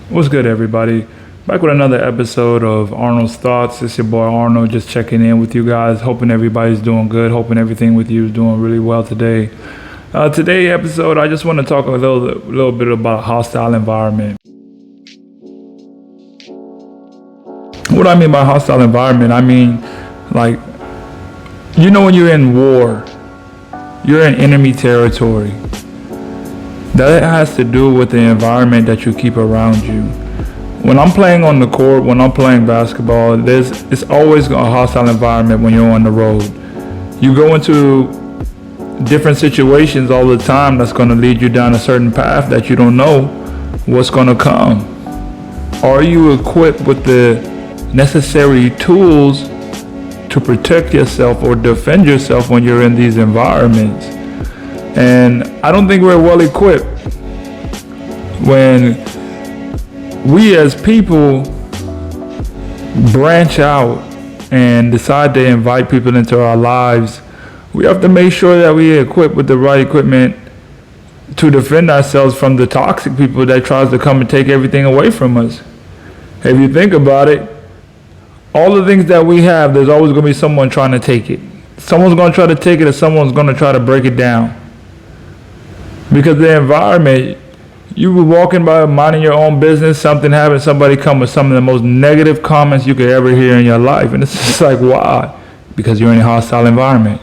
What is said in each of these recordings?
What's good, everybody? Back with another episode of Arnold's Thoughts. It's your boy Arnold, just checking in with you guys. Hoping everybody's doing good. Hoping everything with you is doing really well today. Today's episode, I just want to talk a little bit about a hostile environment. What I mean by hostile environment, I mean, like, when you're in war, you're in enemy territory. That has to do with the environment that you keep around you. When I'm playing on the court, when I'm playing basketball, it's always a hostile environment when you're on the road. You go into different situations all the time that's going to lead you down a certain path that you don't know what's going to come. Are you equipped with the necessary tools to protect yourself or defend yourself when you're in these environments? And I don't think we're well equipped when we as people branch out and decide to invite people into our lives. We have to make sure that we are equipped with the right equipment to defend ourselves from the toxic people that tries to come and take everything away from us. If you think about it, all the things that we have, there's always going to be someone trying to take it. Someone's going to try to take it, or someone's going to try to break it down. Because the environment, you were walking by minding your own business, something happened, somebody come with some of the most negative comments you could ever hear in your life. And it's just like, why? Because you're in a hostile environment.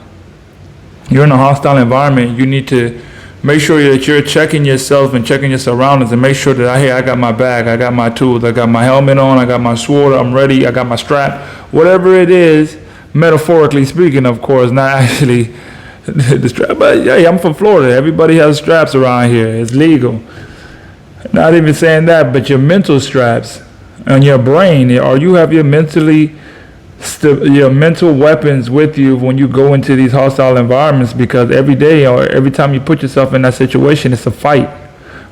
You're in a hostile environment. You need to make sure that you're checking yourself and checking your surroundings and make sure that, hey, I got my bag, I got my tools, I got my helmet on, I got my sword, I'm ready, I got my strap. Whatever it is, metaphorically speaking, of course, not actually the strap. But yeah, I'm from Florida. Everybody has straps around here. It's legal. Not even saying that, but your mental straps and your brain, or you have your your mental weapons with you when you go into these hostile environments, because every day or every time you put yourself in that situation, it's a fight.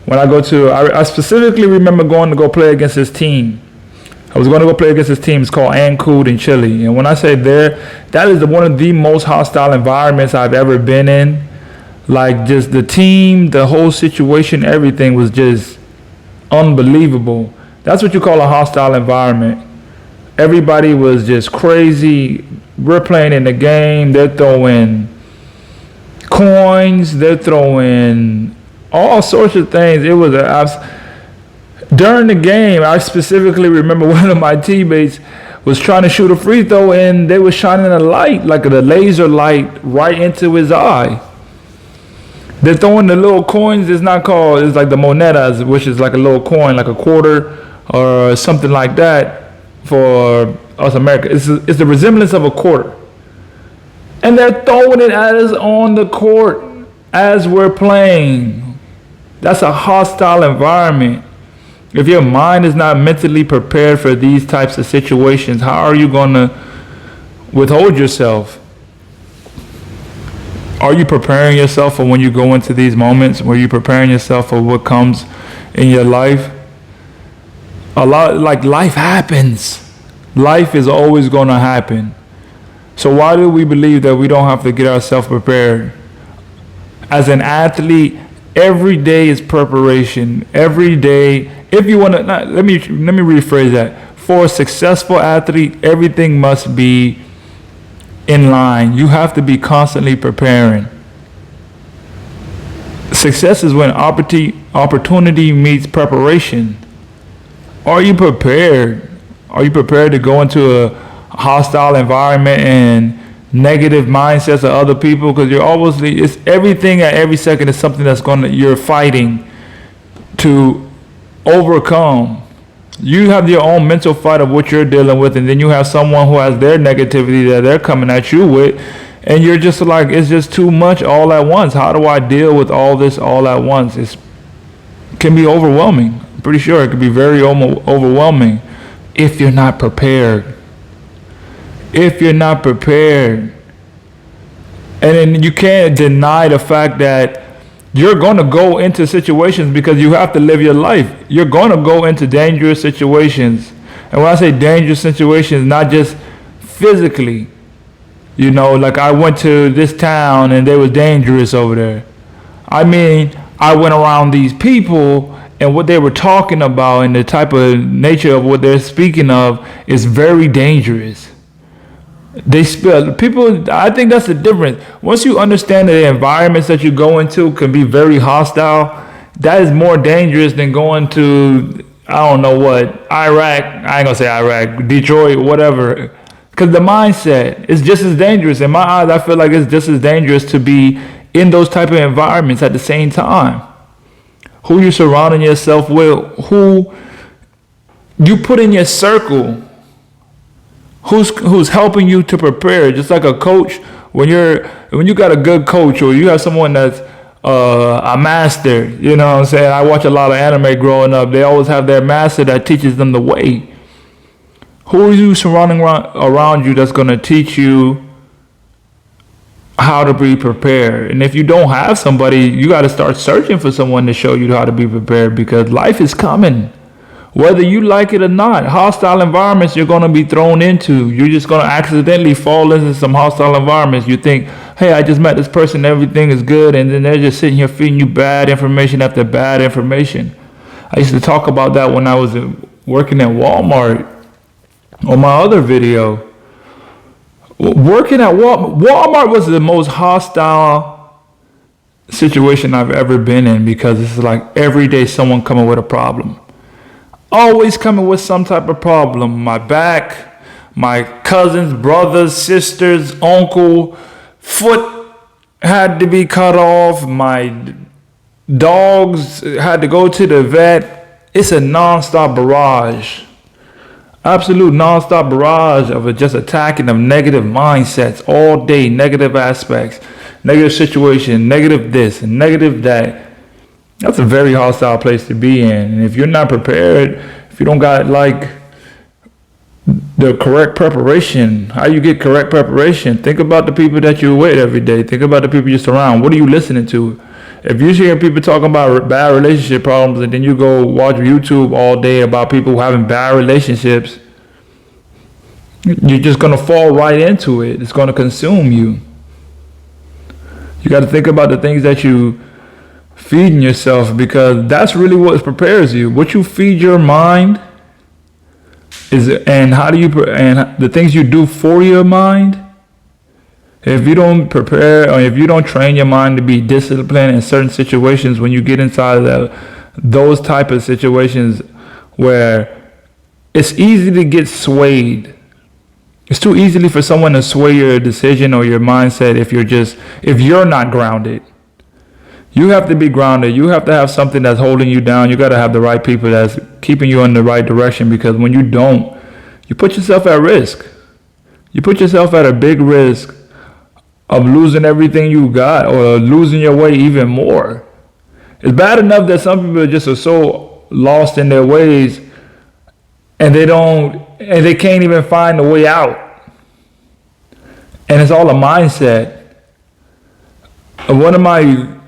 When I specifically remember going to go play against this team. I was going to go play against this team. It's called Ancud in Chile. And when I say that is one of the most hostile environments I've ever been in. Like, just the team, the whole situation, everything was just unbelievable. That's what you call a hostile environment. Everybody was just crazy. We're playing in the game. They're throwing coins. They're throwing all sorts of things. It was during the game, I specifically remember one of my teammates was trying to shoot a free throw, and they were shining a light, like a laser light, right into his eye. They're throwing the little coins. It's like the monedas, which is like a little coin, like a quarter or something like that for us Americans. It's the resemblance of a quarter. And they're throwing it at us on the court as we're playing. That's a hostile environment. If your mind is not mentally prepared for these types of situations, how are you going to withhold yourself? Are you preparing yourself for when you go into these moments? Were you preparing yourself for what comes in your life? Life happens. Life is always going to happen. So why do we believe that we don't have to get ourselves prepared? As an athlete, every day is preparation. Every day. If you want to, let me rephrase that. For a successful athlete, everything must be in line. You have to be constantly preparing. Success is when opportunity meets preparation. Are you prepared? Are you prepared to go into a hostile environment and negative mindsets of other people? Because it's everything at every second is something you're fighting to overcome. You have your own mental fight of what you're dealing with, and then you have someone who has their negativity that they're coming at you with, and you're just like, it's just too much all at once. How do I deal with all this all at once? It can be overwhelming. I'm pretty sure it can be very overwhelming if you're not prepared. If you're not prepared. And then you can't deny the fact that you're going to go into situations because you have to live your life. You're going to go into dangerous situations. And when I say dangerous situations, not just physically. Like I went to this town and they was dangerous over there. I mean, I went around these people and what they were talking about and the type of nature of what they're speaking of is very dangerous. They spill people. I think that's the difference. Once you understand that the environments that you go into can be very hostile, that is more dangerous than going to, I don't know what, Iraq. I ain't gonna say Iraq, Detroit, whatever. Because the mindset is just as dangerous. In my eyes, I feel like it's just as dangerous to be in those type of environments at the same time. Who you surrounding yourself with, who you put in your circle, who's helping you to prepare. Just like a coach, when you got a good coach or you have someone that's a master, you know what I'm saying? I watch a lot of anime growing up. They always have their master that teaches them the way. Who are you surrounding around you that's going to teach you how to be prepared? And if you don't have somebody, you got to start searching for someone to show you how to be prepared, because life is coming. Whether you like it or not, hostile environments you're going to be thrown into. You're just going to accidentally fall into some hostile environments. You think, hey, I just met this person, everything is good, and then they're just sitting here feeding you bad information after bad information. I used to talk about that when I was working at Walmart on my other video. Working at Walmart was the most hostile situation I've ever been in, because it's like every day someone coming with a problem. Always coming with some type of problem. My back, my cousins, brothers, sisters, uncle, foot had to be cut off. My dogs had to go to the vet. It's a nonstop barrage. Absolute nonstop barrage of just attacking of negative mindsets all day, negative aspects, negative situation, negative this and negative that. That's a very hostile place to be in. And if you're not prepared, if you don't got like the correct preparation, how you get correct preparation, think about the people that you're with every day. Think about the people you surround. What are you listening to? If you hear people talking about bad relationship problems and then you go watch YouTube all day about people having bad relationships, you're just going to fall right into it. It's going to consume you. You got to think about the things that you feeding yourself, because that's really what prepares you. What you feed your mind is, and how do you, and the things you do for your mind. If you don't prepare, or if you don't train your mind to be disciplined in certain situations, when you get inside of those type of situations where it's easy to get swayed. It's too easily for someone to sway your decision or your mindset if you're not grounded. You have to be grounded. You have to have something that's holding you down. You got to have the right people that's keeping you in the right direction, because when you don't, you put yourself at risk. You put yourself at a big risk of losing everything you got, or losing your way even more. It's bad enough that some people just are so lost in their ways and they can't even find a way out. And it's all a mindset. One of my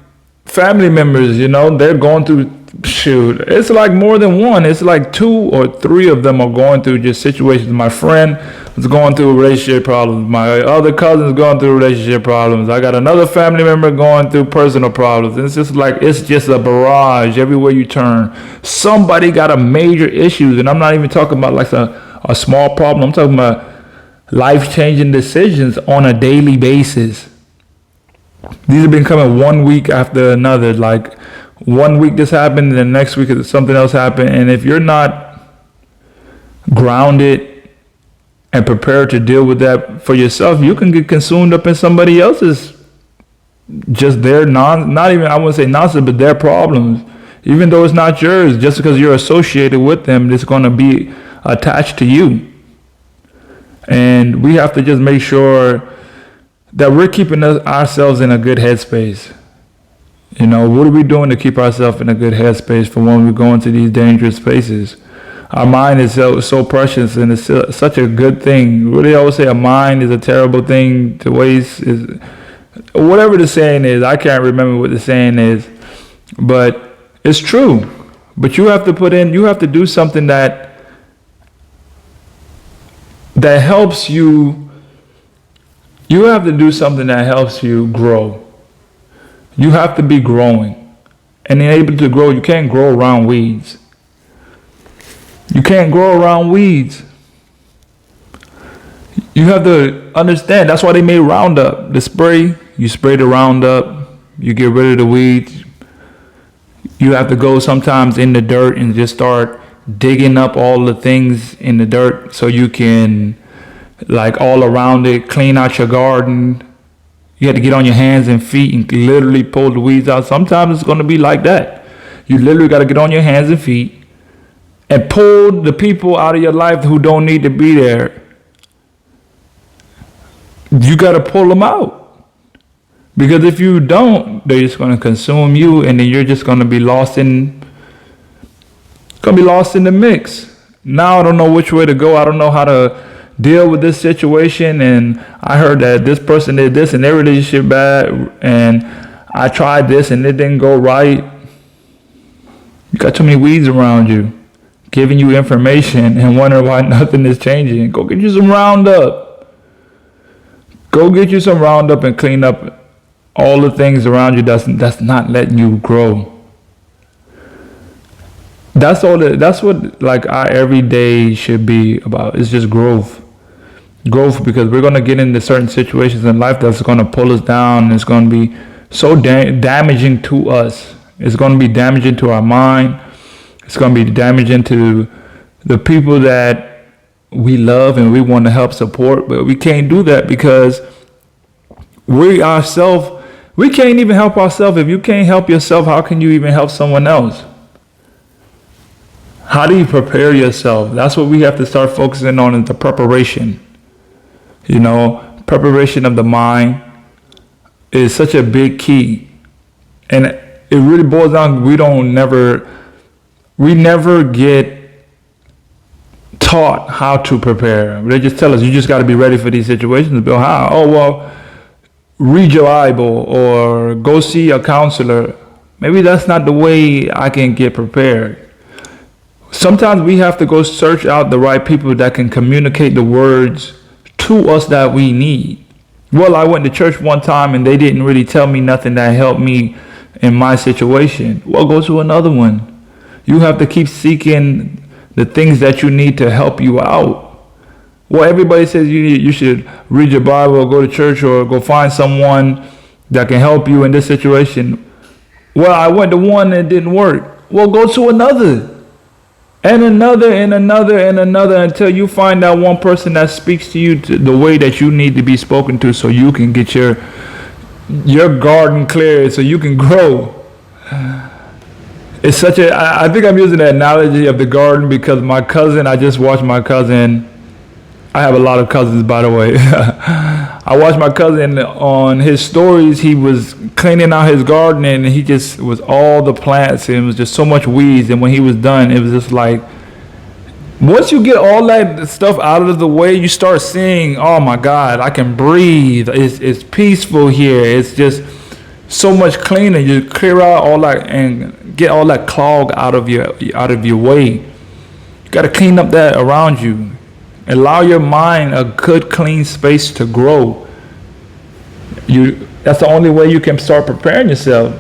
family members, they're going through, it's like more than one. It's like 2 or 3 of them are going through just situations. My friend is going through relationship problems. My other cousin is going through relationship problems. I got another family member going through personal problems. And it's just a barrage everywhere you turn. Somebody got a major issue, and I'm not even talking about like a small problem. I'm talking about life-changing decisions on a daily basis. These have been coming one week after another. Like 1 week this happened, and the next week something else happened. And if you're not grounded and prepared to deal with that for yourself, you can get consumed up in somebody else's, just their not even, I wouldn't say nonsense, but their problems. Even though it's not yours, just because you're associated with them, it's going to be attached to you. And we have to just make sure that we're keeping ourselves in a good headspace. What are we doing to keep ourselves in a good headspace for when we go into these dangerous spaces? Our mind is so precious, and it's such a good thing. What do they always say? A mind is a terrible thing to waste. Is whatever the saying is. I can't remember what the saying is, but it's true. But you have to do something that helps you. You have to do something that helps you grow. You have to be growing. and able to grow. You can't grow around weeds. You can't grow around weeds. You have to understand, that's why they made Roundup. The spray, you spray the Roundup, you get rid of the weeds. You have to go sometimes in the dirt and just start digging up all the things in the dirt so you can, like, all around it, clean out your garden. You have to get on your hands and feet and literally pull the weeds out. Sometimes it's going to be like that. You literally got to get on your hands and feet and pull the people out of your life who don't need to be there. You got to pull them out, because if you don't, they're just going to consume you, and then you're just going to be lost in the mix. Now I don't know which way to go. I don't know how to deal with this situation, and I heard that this person did this and their relationship bad, and I tried this and it didn't go right. You got too many weeds around you giving you information and wondering why nothing is changing. Go get you some Roundup. Go get you some Roundup and clean up all the things around you that's not letting you grow. That's what like our everyday should be about. It's just growth. Growth, because we're going to get into certain situations in life that's going to pull us down. It's going to be so damaging to us. It's going to be damaging to our mind. It's going to be damaging to the people that we love and we want to help support, but we can't do that because we can't even help ourselves. If you can't help yourself, how can you even help someone else? How do you prepare yourself? That's what we have to start focusing on, is the preparation. Preparation of the mind is such a big key. And it really boils down, we never get taught how to prepare. They just tell us, you just got to be ready for these situations. But how? Oh, well, read your Bible or go see a counselor. Maybe that's not the way I can get prepared. Sometimes we have to go search out the right people that can communicate the words to us that we need. Well, I went to church one time and they didn't really tell me nothing that helped me in my situation. Well, go to another one. You have to keep seeking the things that you need to help you out. Well, everybody says you should read your Bible or go to church or go find someone that can help you in this situation. Well, I went to one and it didn't work. Well, go to another. And another and another and another until you find that one person that speaks to you the way that you need to be spoken to, so you can get your garden cleared, so you can grow. It's I think I'm using the analogy of the garden because I just watched my cousin. I have a lot of cousins, by the way. I watched my cousin on his stories. He was cleaning out his garden and he just was all the plants, and it was just so much weeds. And when he was done, it was just like, once you get all that stuff out of the way, you start seeing, oh my God, I can breathe. It's peaceful here. It's just so much cleaner. You clear out all that and get all that clog out of your way. You got to clean up that around you. Allow your mind a good, clean space to grow. That's the only way you can start preparing yourself.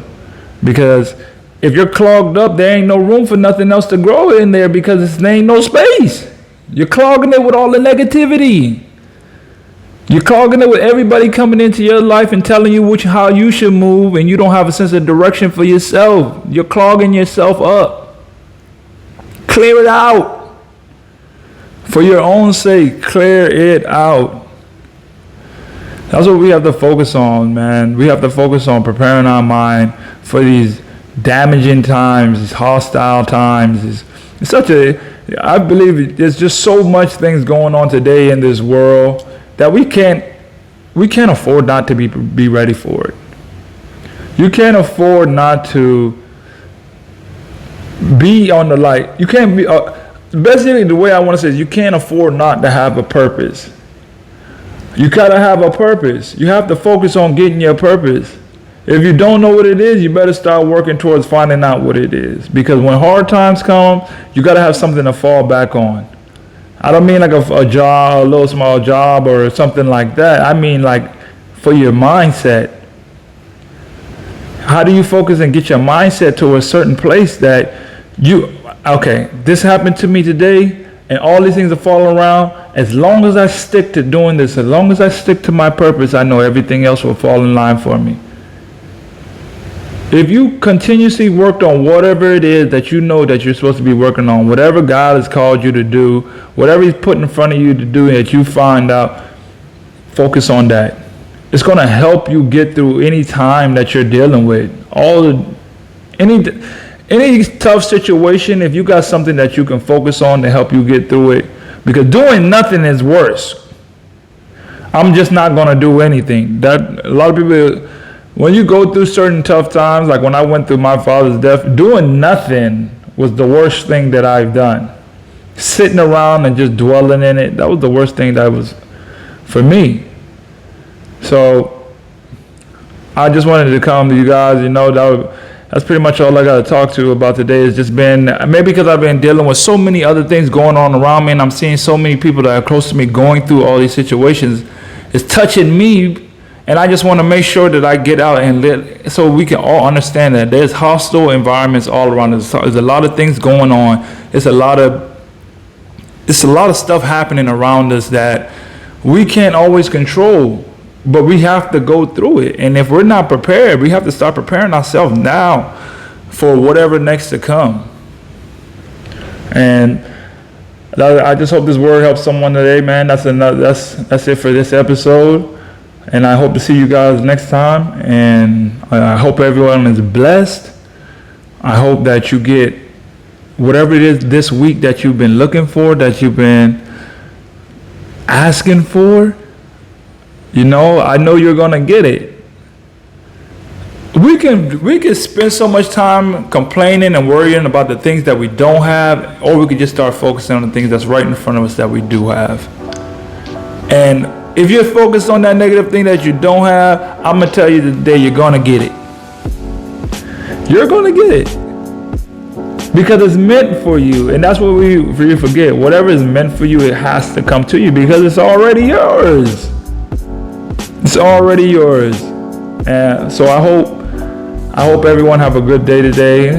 Because if you're clogged up, there ain't no room for nothing else to grow in there, because there ain't no space. You're clogging it with all the negativity. You're clogging it with everybody coming into your life and telling you how you should move, and you don't have a sense of direction for yourself. You're clogging yourself up. Clear it out. For your own sake, clear it out. That's what we have to focus on, man. We have to focus on preparing our mind for these damaging times, these hostile times. I believe there's just so much things going on today in this world that we can't afford not to be ready for it. You can't afford not to be on the light. You can't be... Basically, the way I want to say is, you can't afford not to have a purpose. You gotta have a purpose. You have to focus on getting your purpose. If you don't know what it is, you better start working towards finding out what it is. Because when hard times come, you gotta have something to fall back on. I don't mean like a job, a little small job or something like that. I mean like for your mindset. How do you focus and get your mindset to a certain place that okay, this happened to me today and all these things are falling around. As long as I stick to doing this, as long as I stick to my purpose, I know everything else will fall in line for me. If you continuously worked on whatever it is that you know that you're supposed to be working on, whatever God has called you to do, whatever he's put in front of you to do that you find out, focus on that. It's going to help you get through any time that you're dealing with. Any tough situation, if you got something that you can focus on to help you get through it, because doing nothing is worse. I'm just not going to do anything. That a lot of people, when you go through certain tough times, like when I went through my father's death, doing nothing was the worst thing that I've done. Sitting around and just dwelling in it, that was the worst thing that was for me. So I just wanted to come to you guys, that's pretty much all I got to talk to you about today. It's just been, maybe because I've been dealing with so many other things going on around me, and I'm seeing so many people that are close to me going through all these situations. It's touching me, and I just want to make sure that I get out and live, so we can all understand that there's hostile environments all around us. There's a lot of things going on. It's a lot of stuff happening around us that we can't always control. But we have to go through it. And if we're not prepared, we have to start preparing ourselves now for whatever next to come. And I just hope this word helps someone today, man. That's it for this episode. And I hope to see you guys next time. And I hope everyone is blessed. I hope that you get whatever it is this week that you've been looking for, that you've been asking for. I know you're going to get it. We can spend so much time complaining and worrying about the things that we don't have, or we could just start focusing on the things that's right in front of us that we do have. And if you're focused on that negative thing that you don't have, I'm going to tell you today, you're going to get it. You're going to get it. Because it's meant for you. And that's what we forget. Whatever is meant for you, it has to come to you because it's already yours. It's already yours. And so I hope everyone have a good day today.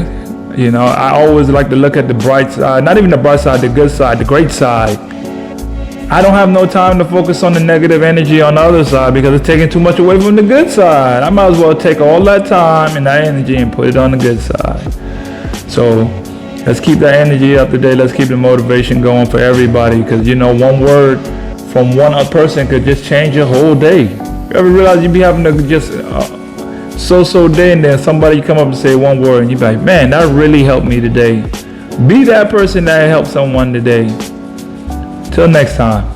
I always like to look at the bright side, not even the bright side, the good side, the great side. I don't have no time to focus on the negative energy on the other side because it's taking too much away from the good side. I might as well take all that time and that energy and put it on the good side. So let's keep that energy up today. Let's keep the motivation going for everybody because one word from one person could just change your whole day. You ever realize you be having to just so day and then somebody come up and say one word and you be like, man, that really helped me today. Be that person that helped someone today. Till next time.